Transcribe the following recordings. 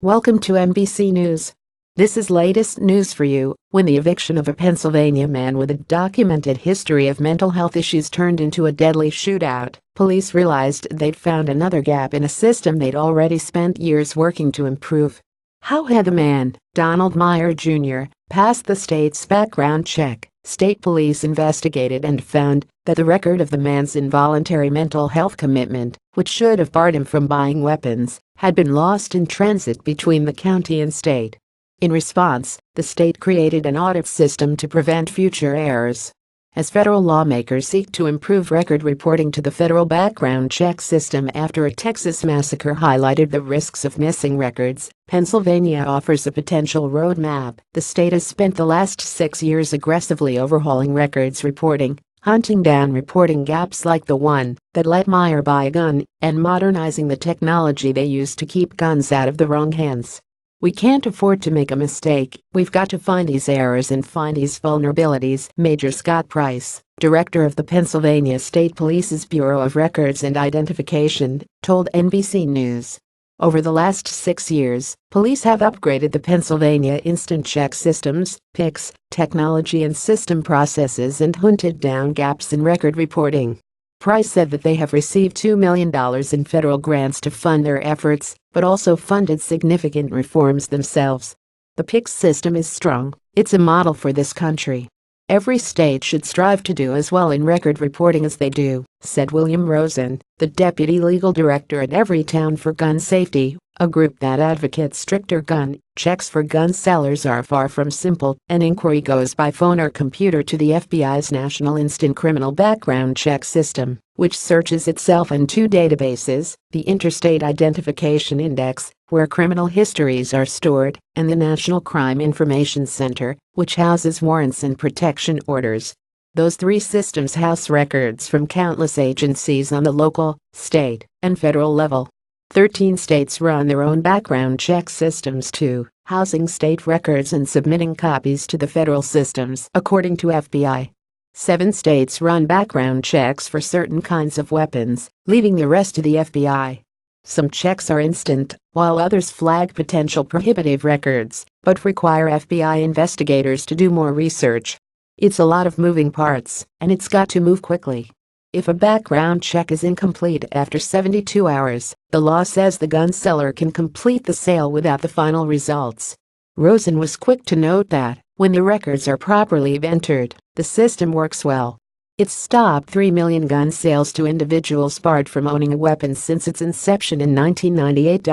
Welcome to NBC News. This is latest news for you. When the eviction of a Pennsylvania man with a documented history of mental health issues turned into a deadly shootout, police realized they'd found another gap in a system they'd already spent years working to improve. How had the man, Donald Meyer Jr., passed the state's background check? State police investigated and found that the record of the man's involuntary mental health commitment, which should have barred him from buying weapons, had been lost in transit between the county and state. In response, the state created an audit system to prevent future errors. As federal lawmakers seek to improve record reporting to the federal background check system after a Texas massacre highlighted the risks of missing records, Pennsylvania offers a potential roadmap. The state has spent the last 6 years aggressively overhauling records reporting, hunting down reporting gaps like the one that let Meyer buy a gun, and modernizing the technology they use to keep guns out of the wrong hands. We can't afford to make a mistake. We've got to find these errors and find these vulnerabilities, Major Scott Price, director of the Pennsylvania State Police's Bureau of Records and Identification, told NBC News. Over the last 6 years, police have upgraded the Pennsylvania Instant Check Systems, PICS, technology and system processes and hunted down gaps in record reporting. Price said that they have received $2 million in federal grants to fund their efforts, but also funded significant reforms themselves. The PICS system is strong. It's a model for this country. Every state should strive to do as well in record reporting as they do, said William Rosen, the deputy legal director at Everytown for Gun Safety, a group that advocates stricter gun checks for gun sellers are far from simple. An inquiry goes by phone or computer to the FBI's National Instant Criminal Background Check System, which searches itself in two databases, the Interstate Identification Index, where criminal histories are stored, and the National Crime Information Center, which houses warrants and protection orders. Those three systems house records from countless agencies on the local, state, and federal level. 13 states run their own background check systems too, housing state records and submitting copies to the federal systems, according to FBI. 7 states run background checks for certain kinds of weapons, leaving the rest to the FBI. Some checks are instant, while others flag potential prohibitive records, but require FBI investigators to do more research. It's a lot of moving parts, and it's got to move quickly. If a background check is incomplete after 72 hours, the law says the gun seller can complete the sale without the final results. Rosen was quick to note that, when the records are properly entered, the system works well. It's stopped 3 million gun sales to individuals barred from owning a weapon since its inception in 1998.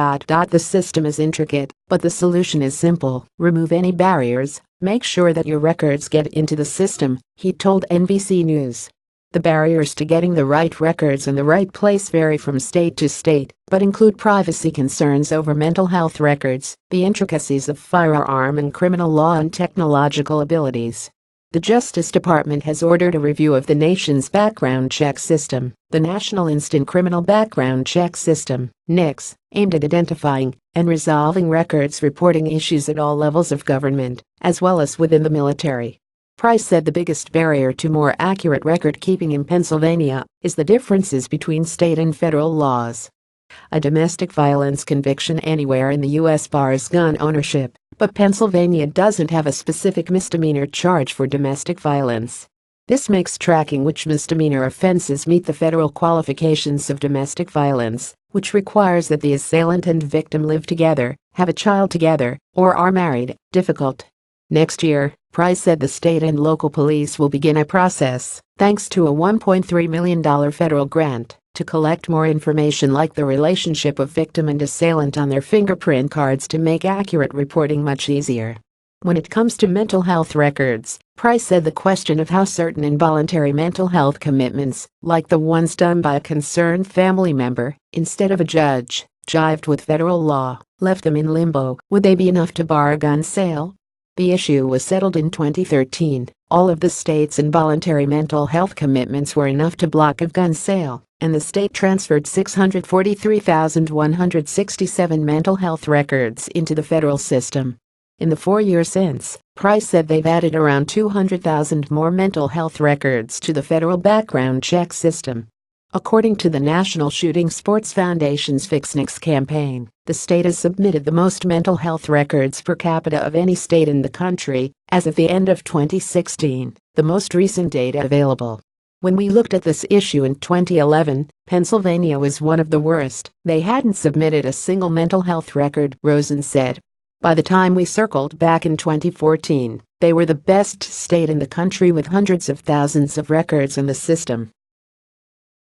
The system is intricate, but the solution is simple. Remove any barriers, make sure that your records get into the system, he told NBC News. The barriers to getting the right records in the right place vary from state to state, but include privacy concerns over mental health records, the intricacies of firearm and criminal law, and technological abilities. The Justice Department has ordered a review of the nation's background check system, the National Instant Criminal Background Check System, NICS, aimed at identifying and resolving records reporting issues at all levels of government, as well as within the military. Price said the biggest barrier to more accurate record-keeping in Pennsylvania is the differences between state and federal laws. A domestic violence conviction anywhere in the U.S. bars gun ownership, but Pennsylvania doesn't have a specific misdemeanor charge for domestic violence. This makes tracking which misdemeanor offenses meet the federal qualifications of domestic violence, which requires that the assailant and victim live together, have a child together, or are married, difficult. Next year, Price said the state and local police will begin a process, thanks to a $1.3 million federal grant, to collect more information like the relationship of victim and assailant on their fingerprint cards to make accurate reporting much easier. When it comes to mental health records, Price said the question of how certain involuntary mental health commitments, like the ones done by a concerned family member, instead of a judge, jived with federal law, left them in limbo. Would they be enough to bar a gun sale? The issue was settled in 2013. All of the state's involuntary mental health commitments were enough to block a gun sale, and the state transferred 643,167 mental health records into the federal system. In the 4 years since, Price said they've added around 200,000 more mental health records to the federal background check system. According to the National Shooting Sports Foundation's Fix NICS campaign, the state has submitted the most mental health records per capita of any state in the country, as of the end of 2016, the most recent data available. When we looked at this issue in 2011, Pennsylvania was one of the worst. They hadn't submitted a single mental health record, Rosen said. By the time we circled back in 2014, they were the best state in the country with hundreds of thousands of records in the system.